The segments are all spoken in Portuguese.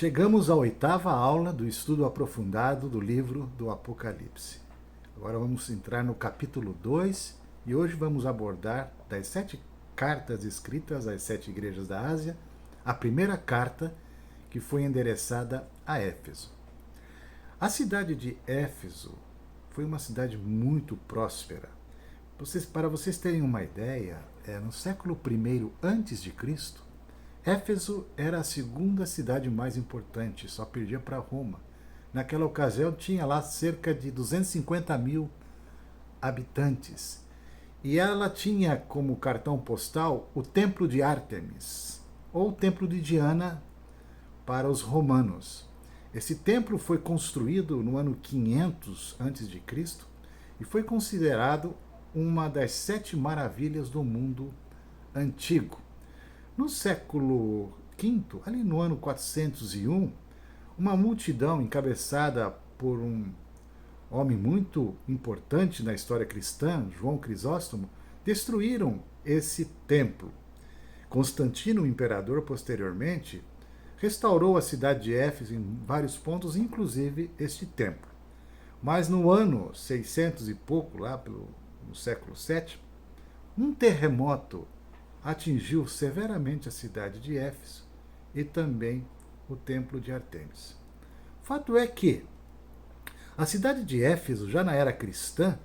Chegamos à oitava aula do estudo aprofundado do livro do Apocalipse. Agora vamos entrar no capítulo 2 e hoje vamos abordar das 7 cartas escritas às 7 igrejas da Ásia, a primeira carta que foi endereçada a Éfeso. A cidade de Éfeso foi uma cidade muito próspera. Para vocês terem uma ideia, no século I a.C., Éfeso era a segunda cidade mais importante, só perdia para Roma. Naquela ocasião tinha lá cerca de 250 mil habitantes. E ela tinha como cartão postal o Templo de Ártemis, ou o Templo de Diana para os romanos. Esse templo foi construído no ano 500 a.C. e foi considerado uma das 7 maravilhas do mundo antigo. No século V, ali no ano 401, uma multidão encabeçada por um homem muito importante na história cristã, João Crisóstomo, destruíram esse templo. Constantino, o imperador, posteriormente, restaurou a cidade de Éfeso em vários pontos, inclusive este templo. Mas no ano 600 e pouco, no século VII, um terremoto atingiu severamente a cidade de Éfeso e também o templo de Ártemis. Fato é que a cidade de Éfeso, já na era cristã,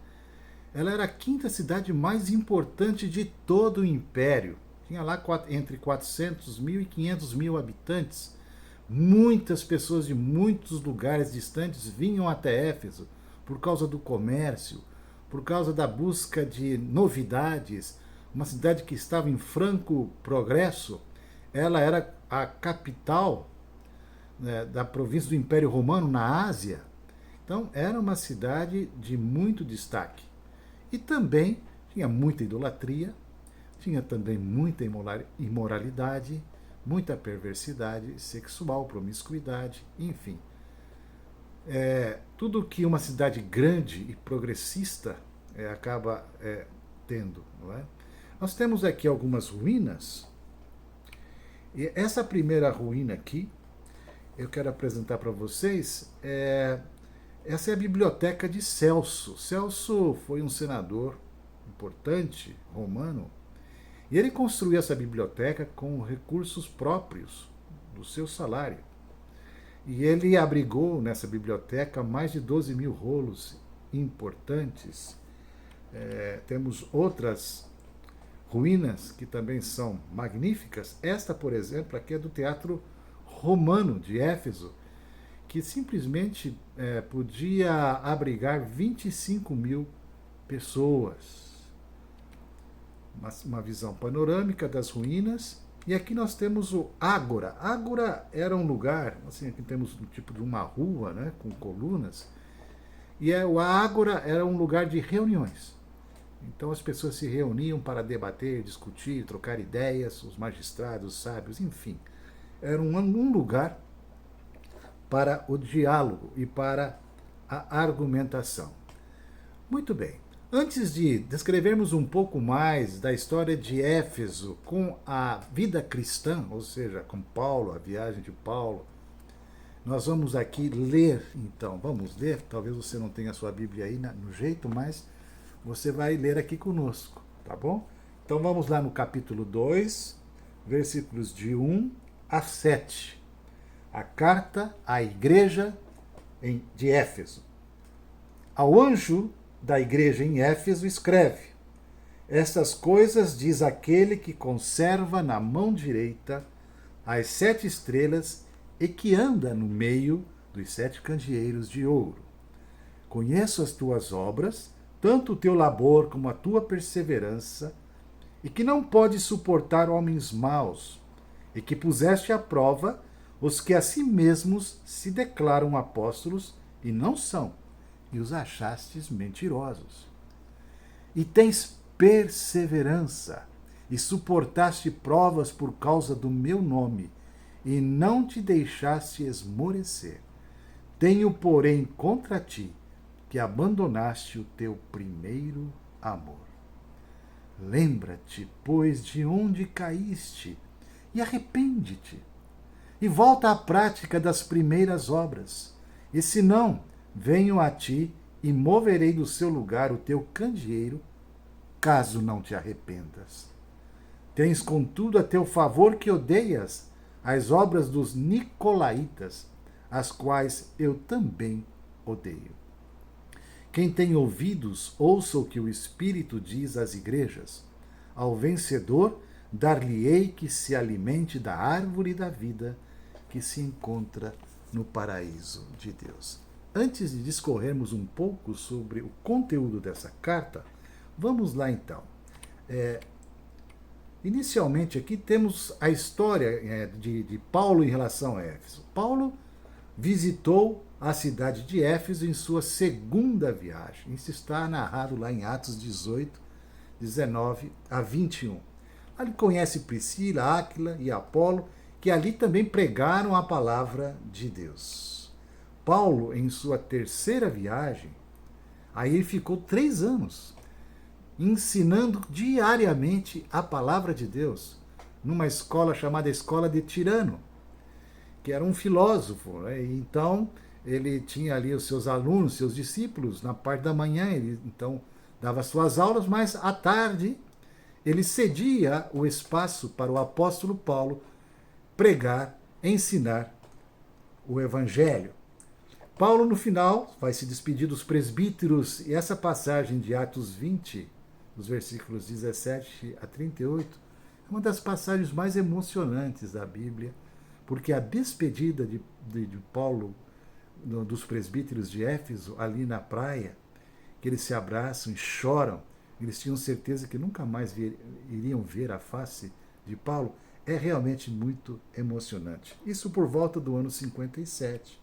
ela era a quinta cidade mais importante de todo o império. Tinha lá entre 400 mil e 500 mil habitantes. Muitas pessoas de muitos lugares distantes vinham até Éfeso por causa do comércio, por causa da busca de novidades. Uma cidade que estava em franco progresso. Ela era a capital, né, da província do Império Romano na Ásia. Então era uma cidade de muito destaque. E também tinha muita idolatria, tinha também muita imoralidade, muita perversidade sexual, promiscuidade, enfim. Tudo que uma cidade grande e progressista acaba tendo, não é? Nós temos aqui algumas ruínas. E essa primeira ruína aqui, eu quero apresentar para vocês. Essa é a biblioteca de Celso. Celso foi um senador importante romano e ele construiu essa biblioteca com recursos próprios do seu salário. E ele abrigou nessa biblioteca mais de 12 mil rolos importantes. Temos outras ruínas que também são magníficas. Esta, por exemplo, aqui é do Teatro Romano de Éfeso, que simplesmente podia abrigar 25 mil pessoas. Uma visão panorâmica das ruínas. E aqui nós temos o Ágora. Ágora era um lugar, assim, aqui temos um tipo de uma rua, né, com colunas. E o Ágora era um lugar de reuniões. Então as pessoas se reuniam para debater, discutir, trocar ideias, os magistrados, os sábios, enfim. Era um lugar para o diálogo e para a argumentação. Muito bem. Antes de descrevermos um pouco mais da história de Éfeso com a vida cristã, ou seja, com Paulo, a viagem de Paulo, nós vamos aqui ler, então, vamos ler, talvez você não tenha a sua Bíblia aí no jeito, mas você vai ler aqui conosco, tá bom? Então vamos lá no capítulo 2, versículos de 1 a 7. A carta à igreja de Éfeso. Ao anjo da igreja em Éfeso escreve: estas coisas diz aquele que conserva na mão direita as 7 estrelas e que anda no meio dos 7 candeeiros de ouro. Conheço as tuas obras, tanto o teu labor como a tua perseverança, e que não podes suportar homens maus, e que puseste à prova os que a si mesmos se declaram apóstolos e não são, e os achastes mentirosos. E tens perseverança, e suportaste provas por causa do meu nome, e não te deixaste esmorecer. Tenho, porém, contra ti que abandonaste o teu primeiro amor. Lembra-te, pois, de onde caíste, e arrepende-te. e volta à prática das primeiras obras. E se não, venho a ti e moverei do seu lugar o teu candeeiro, caso não te arrependas. Tens, contudo, a teu favor que odeias as obras dos nicolaítas, as quais eu também odeio. Quem tem ouvidos, ouça o que o Espírito diz às igrejas. Ao vencedor, dar-lhe-ei que se alimente da árvore da vida que se encontra no paraíso de Deus. Antes de discorrermos um pouco sobre o conteúdo dessa carta, vamos lá então. Inicialmente aqui temos a história de Paulo em relação a Éfeso. Paulo visitou a cidade de Éfeso em sua segunda viagem. Isso está narrado lá em Atos 18, 19 a 21. Ele conhece Priscila, Áquila e Apolo, que ali também pregaram a palavra de Deus. Paulo, em sua terceira viagem, aí ele ficou 3 anos ensinando diariamente a palavra de Deus numa escola chamada Escola de Tirano, que era um filósofo. Né? Então, ele tinha ali os seus alunos, seus discípulos, na parte da manhã, ele então dava suas aulas, mas à tarde ele cedia o espaço para o apóstolo Paulo pregar, ensinar o evangelho. Paulo, no final, vai se despedir dos presbíteros, e essa passagem de Atos 20, os versículos 17 a 38, é uma das passagens mais emocionantes da Bíblia, porque a despedida de Paulo dos presbíteros de Éfeso, ali na praia, que eles se abraçam e choram, eles tinham certeza que nunca mais iriam ver a face de Paulo, é realmente muito emocionante. Isso por volta do ano 57.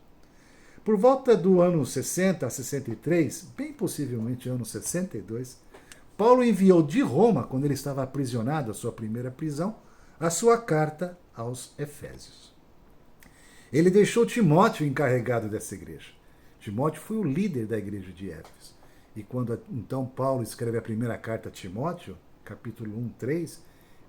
Por volta do ano 60 a 63, bem possivelmente ano 62, Paulo enviou de Roma, quando ele estava aprisionado, a sua primeira prisão, a sua carta aos Efésios. Ele deixou Timóteo encarregado dessa igreja. Timóteo foi o líder da igreja de Éfeso. E quando então Paulo escreve a primeira carta a Timóteo, capítulo 1, 3,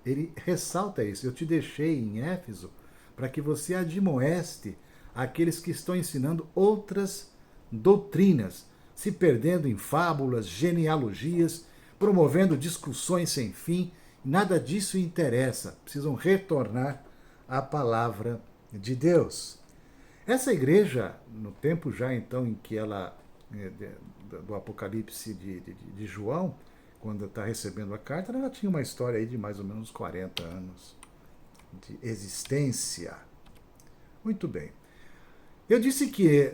ele ressalta isso. Eu te deixei em Éfeso para que você admoeste aqueles que estão ensinando outras doutrinas, se perdendo em fábulas, genealogias, promovendo discussões sem fim. Nada disso interessa. Precisam retornar à palavra de Deus. Essa igreja, no tempo já então em que ela, do Apocalipse de João, quando está recebendo a carta, ela tinha uma história aí de mais ou menos 40 anos de existência. Muito bem. Eu disse que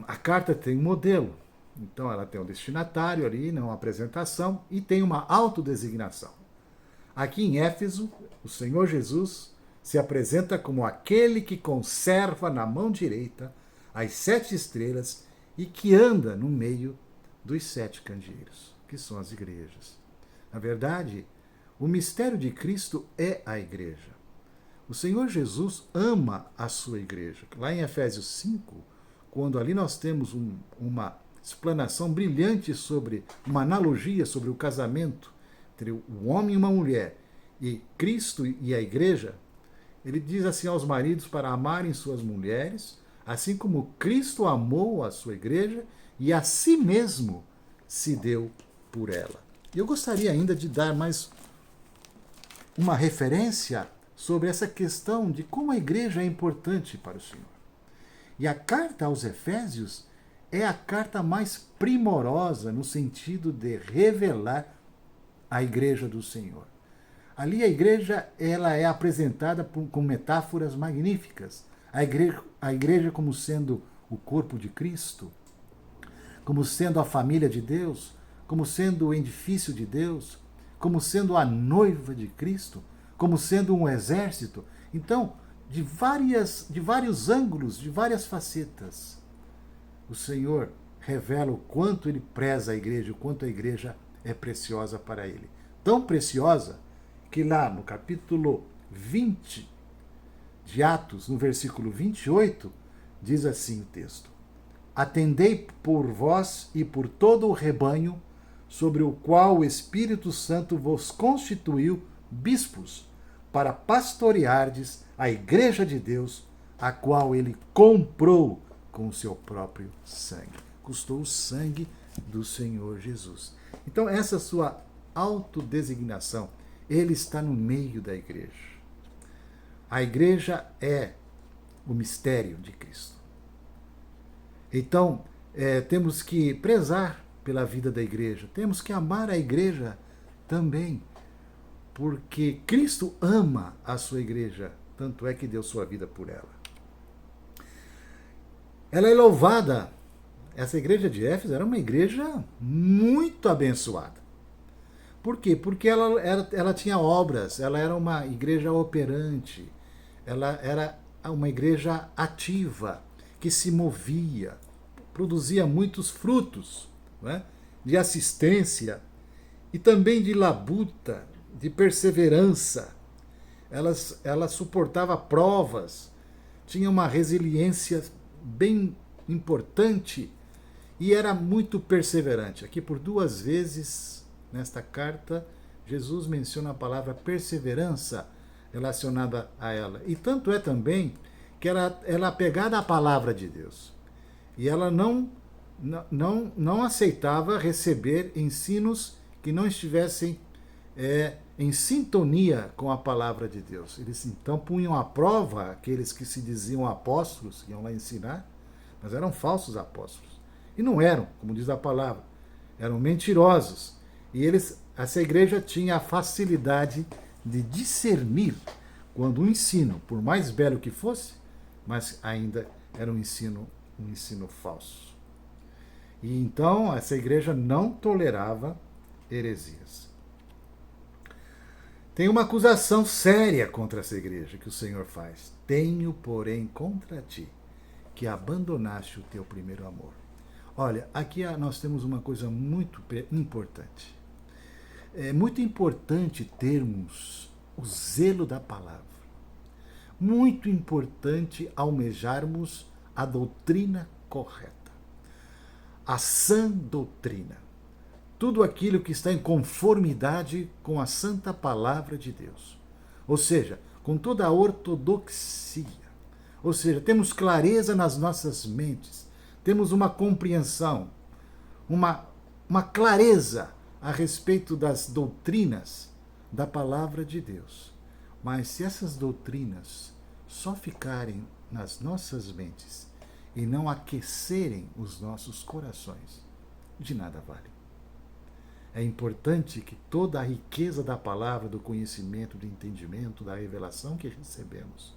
a carta tem um modelo. Então ela tem um destinatário ali, uma apresentação, e tem uma autodesignação. Aqui em Éfeso, o Senhor Jesus se apresenta como aquele que conserva na mão direita as 7 estrelas e que anda no meio dos 7 candeeiros, que são as igrejas. Na verdade, o mistério de Cristo é a igreja. O Senhor Jesus ama a sua igreja. Lá em Efésios 5, quando ali nós temos uma explanação brilhante sobre, uma analogia sobre o casamento entre o homem e uma mulher, e Cristo e a igreja, ele diz assim aos maridos para amarem suas mulheres, assim como Cristo amou a sua igreja e a si mesmo se deu por ela. E eu gostaria ainda de dar mais uma referência sobre essa questão de como a igreja é importante para o Senhor. E a carta aos Efésios é a carta mais primorosa no sentido de revelar a igreja do Senhor. Ali a igreja ela é apresentada com metáforas magníficas. A igreja como sendo o corpo de Cristo, como sendo a família de Deus, como sendo o edifício de Deus, como sendo a noiva de Cristo, como sendo um exército. Então, de vários ângulos, de várias facetas, o Senhor revela o quanto ele preza a igreja, o quanto a igreja é preciosa para ele. Tão preciosa que lá no capítulo 20 de Atos, no versículo 28, diz assim o texto: Atendei por vós e por todo o rebanho, sobre o qual o Espírito Santo vos constituiu bispos, para pastoreardes a igreja de Deus, a qual ele comprou com o seu próprio sangue. Custou o sangue do Senhor Jesus. Então, essa sua autodesignação, ele está no meio da igreja. A igreja é o mistério de Cristo. Então, temos que prezar pela vida da igreja, temos que amar a igreja também, porque Cristo ama a sua igreja, tanto é que deu sua vida por ela. Ela é louvada. Essa igreja de Éfeso era uma igreja muito abençoada. Por quê? Porque ela tinha obras, ela era uma igreja operante, ela era uma igreja ativa, que se movia, produzia muitos frutos, né, de assistência e também de labuta, de perseverança. Ela suportava provas, tinha uma resiliência bem importante e era muito perseverante. Aqui por 2 vezes nesta carta, Jesus menciona a palavra perseverança relacionada a ela. E tanto é também que ela é apegada à palavra de Deus. E ela não aceitava receber ensinos que não estivessem em sintonia com a palavra de Deus. Eles então punham à prova aqueles que se diziam apóstolos, que iam lá ensinar, mas eram falsos apóstolos. E não eram, como diz a palavra, eram mentirosos. E essa igreja tinha a facilidade de discernir quando um ensino, por mais belo que fosse, mas ainda era um ensino falso. E então essa igreja não tolerava heresias. Tem uma acusação séria contra essa igreja que o Senhor faz. Tenho, porém, contra ti, que abandonaste o teu primeiro amor. Olha, aqui nós temos uma coisa muito importante. É muito importante termos o zelo da palavra. Muito importante almejarmos a doutrina correta. A sã doutrina. Tudo aquilo que está em conformidade com a santa palavra de Deus. Ou seja, com toda a ortodoxia. Ou seja, temos clareza nas nossas mentes. Temos uma compreensão, uma clareza a respeito das doutrinas da palavra de Deus. Mas se essas doutrinas só ficarem nas nossas mentes e não aquecerem os nossos corações, de nada vale. É importante que toda a riqueza da palavra, do conhecimento, do entendimento, da revelação que recebemos,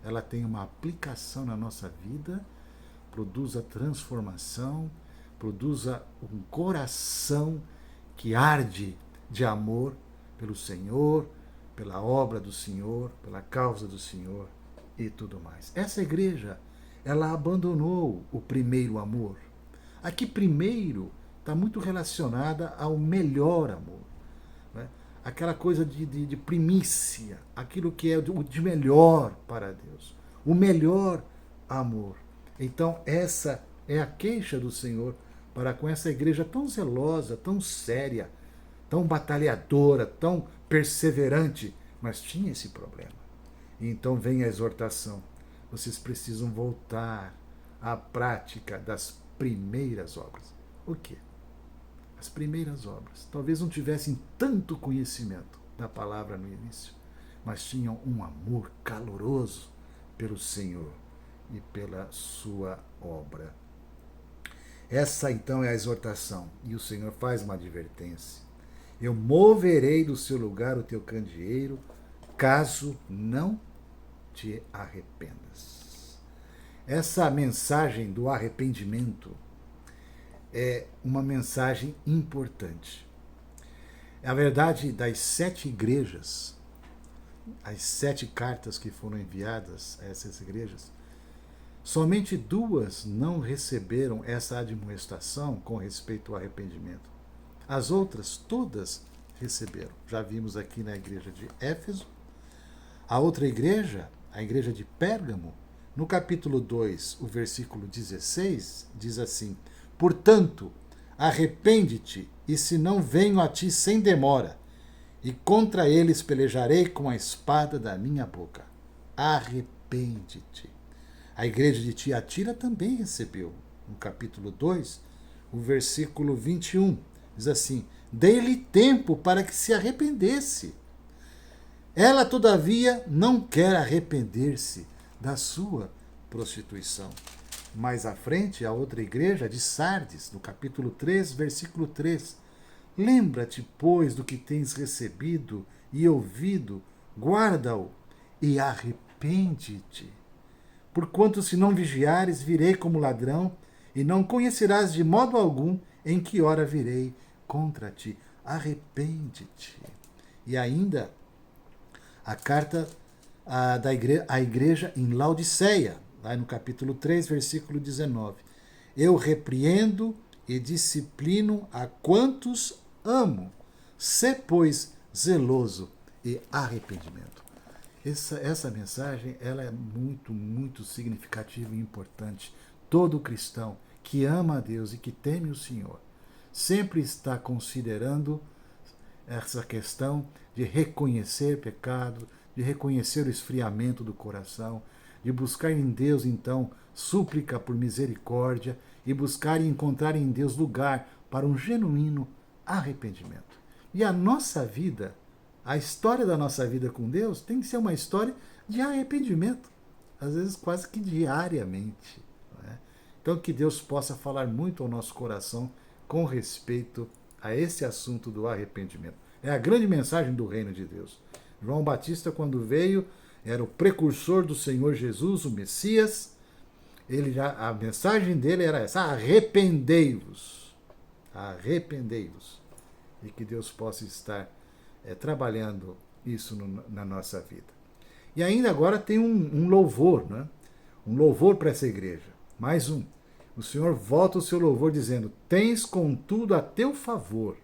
ela tenha uma aplicação na nossa vida, produza transformação, produza um coração que arde de amor pelo Senhor, pela obra do Senhor, pela causa do Senhor e tudo mais. Essa igreja, ela abandonou o primeiro amor. Aqui primeiro está muito relacionada ao melhor amor. Né? Aquela coisa de primícia, aquilo que é de melhor para Deus. O melhor amor. Então essa é a queixa do Senhor para com essa igreja tão zelosa, tão séria, tão batalhadora, tão perseverante, mas tinha esse problema. E então vem a exortação. Vocês precisam voltar à prática das primeiras obras. O quê? As primeiras obras. Talvez não tivessem tanto conhecimento da palavra no início, mas tinham um amor caloroso pelo Senhor e pela sua obra. Essa então é a exortação. E o Senhor faz uma advertência. Eu moverei do seu lugar o teu candeeiro, caso não te arrependas. Essa mensagem do arrependimento é uma mensagem importante. A verdade, das 7 igrejas, as 7 cartas que foram enviadas a essas igrejas, somente 2 não receberam essa admoestação com respeito ao arrependimento. As outras, todas receberam. Já vimos aqui na igreja de Éfeso. A outra igreja, a igreja de Pérgamo, no capítulo 2, o versículo 16, diz assim: portanto, arrepende-te, e se não venho a ti sem demora, e contra eles pelejarei com a espada da minha boca. Arrepende-te. A igreja de Tiatira também recebeu. No capítulo 2, o versículo 21, diz assim: dei-lhe tempo para que se arrependesse. Ela, todavia, não quer arrepender-se da sua prostituição. Mais à frente, a outra igreja de Sardes, no capítulo 3, versículo 3. Lembra-te, pois, do que tens recebido e ouvido, guarda-o e arrepende-te. Porquanto, se não vigiares, virei como ladrão, e não conhecerás de modo algum em que hora virei contra ti. Arrepende-te. E ainda a carta à igreja em Laodiceia, lá no capítulo 3, versículo 19. Eu repreendo e disciplino a quantos amo. Sê, pois, zeloso e arrependimento. Essa mensagem ela é muito, muito significativa e importante. Todo cristão que ama a Deus e que teme o Senhor sempre está considerando essa questão de reconhecer pecado, de reconhecer o esfriamento do coração, de buscar em Deus, então, súplica por misericórdia e buscar e encontrar em Deus lugar para um genuíno arrependimento. E a nossa vida, a história da nossa vida com Deus tem que ser uma história de arrependimento, às vezes quase que diariamente. Não é? Então que Deus possa falar muito ao nosso coração com respeito a esse assunto do arrependimento. É a grande mensagem do reino de Deus. João Batista, quando veio, era o precursor do Senhor Jesus, o Messias. A mensagem dele era essa: arrependei-vos. Arrependei-vos. E que Deus possa estar trabalhando isso na nossa vida. E ainda agora tem um louvor, né? Um louvor para essa igreja. Mais um. O Senhor volta o seu louvor dizendo: tens contudo a teu favor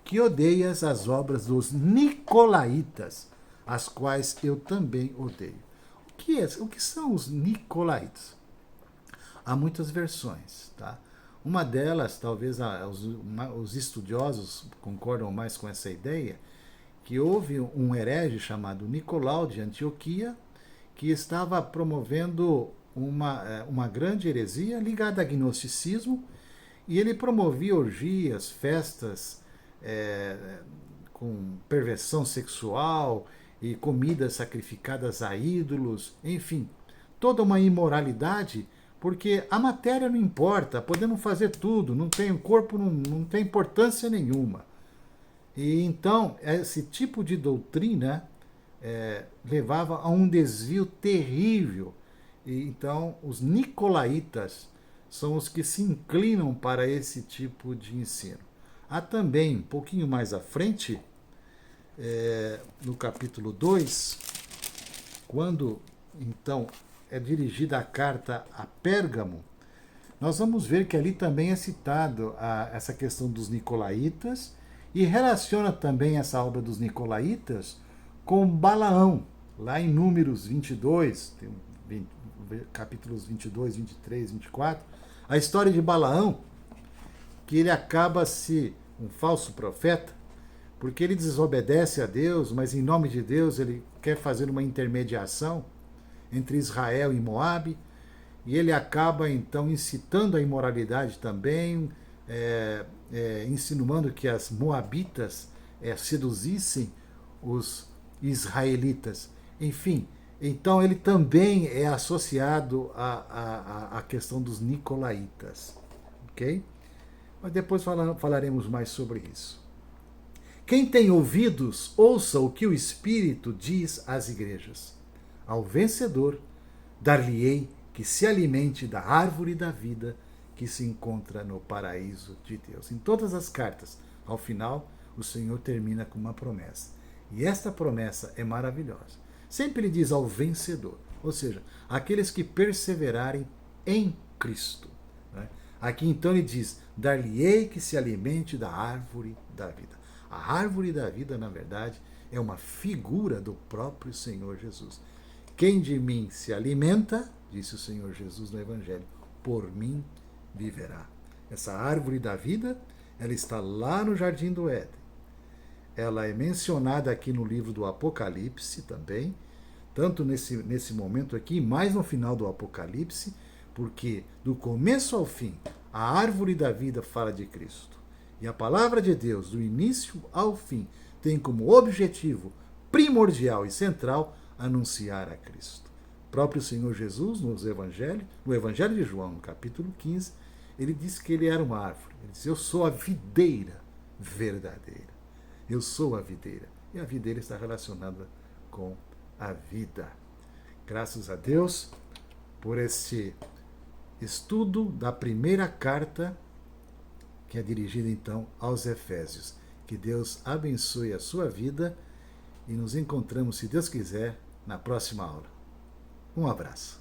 que odeias as obras dos nicolaítas, as quais eu também odeio. O que são os nicolaítas? Há muitas versões, tá? Uma delas, talvez os estudiosos concordam mais com essa ideia, que houve um herege chamado Nicolau de Antioquia, que estava promovendo uma grande heresia ligada ao gnosticismo, e ele promovia orgias, festas com perversão sexual e comidas sacrificadas a ídolos, enfim, toda uma imoralidade, porque a matéria não importa, podemos fazer tudo, o corpo não tem importância nenhuma. E então, esse tipo de doutrina levava a um desvio terrível. E então, os nicolaítas são os que se inclinam para esse tipo de ensino. Há também, um pouquinho mais à frente, no capítulo 2, quando então é dirigida a carta a Pérgamo, nós vamos ver que ali também é citado essa questão dos nicolaítas, e relaciona também essa obra dos nicolaítas com Balaão, lá em Números 22, capítulos 22, 23, 24, a história de Balaão, que ele acaba um falso profeta, porque ele desobedece a Deus, mas em nome de Deus ele quer fazer uma intermediação entre Israel e Moabe, e ele acaba então incitando a imoralidade também, insinuando que as moabitas seduzissem os israelitas. Enfim, então ele também é associado à questão dos nicolaítas. Ok? Mas depois falaremos mais sobre isso. Quem tem ouvidos, ouça o que o Espírito diz às igrejas. Ao vencedor, dar-lhe-ei que se alimente da árvore da vida que se encontra no paraíso de Deus. Em todas as cartas, ao final, o Senhor termina com uma promessa. E esta promessa é maravilhosa. Sempre ele diz ao vencedor, ou seja, aqueles que perseverarem em Cristo. Né? Aqui então ele diz: dar-lhe-ei que se alimente da árvore da vida. A árvore da vida, na verdade, é uma figura do próprio Senhor Jesus. Quem de mim se alimenta, disse o Senhor Jesus no Evangelho, por mim viverá. Essa árvore da vida, ela está lá no Jardim do Éden. Ela é mencionada aqui no livro do Apocalipse também. tanto nesse momento aqui, mais no final do Apocalipse, porque do começo ao fim, a árvore da vida fala de Cristo. E a palavra de Deus, do início ao fim, tem como objetivo primordial e central anunciar a Cristo. O próprio Senhor Jesus, no Evangelho de João, no capítulo 15, ele disse que ele era uma árvore. Ele disse: eu sou a videira verdadeira. Eu sou a videira. E a videira está relacionada com a vida. Graças a Deus por este estudo da primeira carta, que é dirigida então aos Efésios. Que Deus abençoe a sua vida e nos encontramos, se Deus quiser, na próxima aula. Um abraço.